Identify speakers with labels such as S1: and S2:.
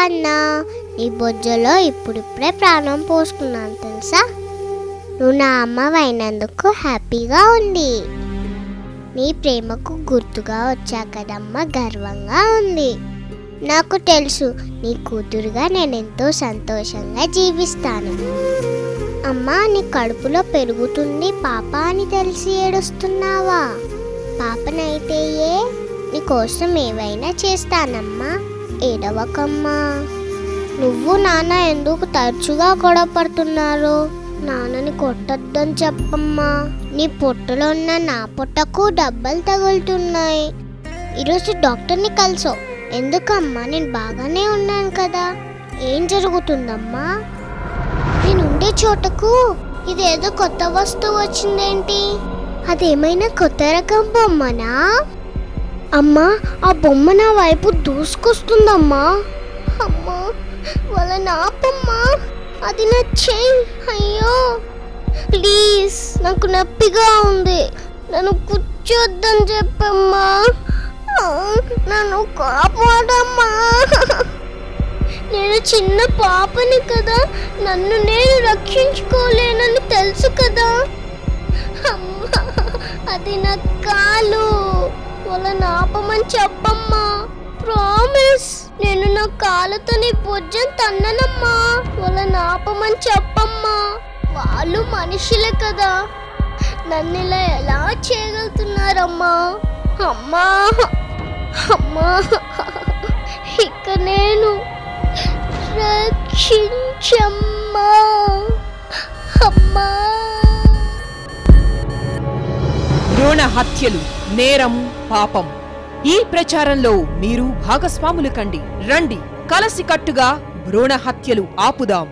S1: అన్నా, నీ బొజ్జలో ఇప్పుడిప్పుడే ప్రాణం పోసుకున్నాను తెలుసా. నువ్వు నా అమ్మవైనందుకు హ్యాపీగా ఉంది. నీ ప్రేమకు గుర్తుగా వచ్చా కదమ్మా, గర్వంగా ఉంది. నాకు తెలుసు నీ కూతురుగా నేనెంతో సంతోషంగా జీవిస్తాను. అమ్మా, నీ కడుపులో పెరుగుతుంది పాప అని తెలిసి ఏడుస్తున్నావా? పాపనైతే నీకోసం ఏవైనా చేస్తానమ్మా, ఏడవకమ్మా. నువ్వు నాన్న ఎందుకు తరచుగా గొడవ పడుతున్నారు? నాన్నని కొట్టొద్దని చెప్పమ్మా. నీ పొట్టలో ఉన్న నా పొట్టకు డబ్బలు తగులుతున్నాయి. ఈరోజు డాక్టర్ని కలిసో. ఎందుకమ్మా? నేను బాగానే ఉన్నాను కదా. ఏం జరుగుతుందమ్మా? నేనుండే చోటకు ఇదేదో కొత్త వస్తువు వచ్చిందేంటి? అదేమైనా కొత్త రకం బొమ్మనా? అమ్మా, ఆ బొమ్మ నా వైపు దూసుకొస్తుందమ్మా. అమ్మా, వాళ్ళ నాపమ్మా, అది నా చెయ్యి. అయ్యో ప్లీజ్, నాకు నొప్పిగా ఉంది. నన్ను కూర్చోద్దని చెప్పమ్మా. నన్ను కాపాడమ్మా. నేను చిన్న పాపని కదా, నన్ను నేను రక్షించుకోలేనని తెలుసు కదా. అమ్మా, అది నా కాలు. వాళ్ళని ఆపమని చెప్పమ్మా. ప్రామిస్, నేను నా కాళ్ళతో నీ బొజ్జను తన్ననమ్మా. వాళ్ళని ఆపమని చెప్పమ్మా. వాళ్ళు మనుషులే కదా, నన్ను ఇలా ఎలా చేయగలుగుతున్నారమ్మా? అమ్మా అమ్మా, ఇక నేను రక్షించమ్మా. అమ్మా.
S2: భ్రూణ హత్యలు నేరం, పాపం. ఈ ప్రచారంలో మీరు భాగస్వాములు కండి. రండి, కలసికట్టుగా భ్రూణ హత్యలు ఆపుదాం.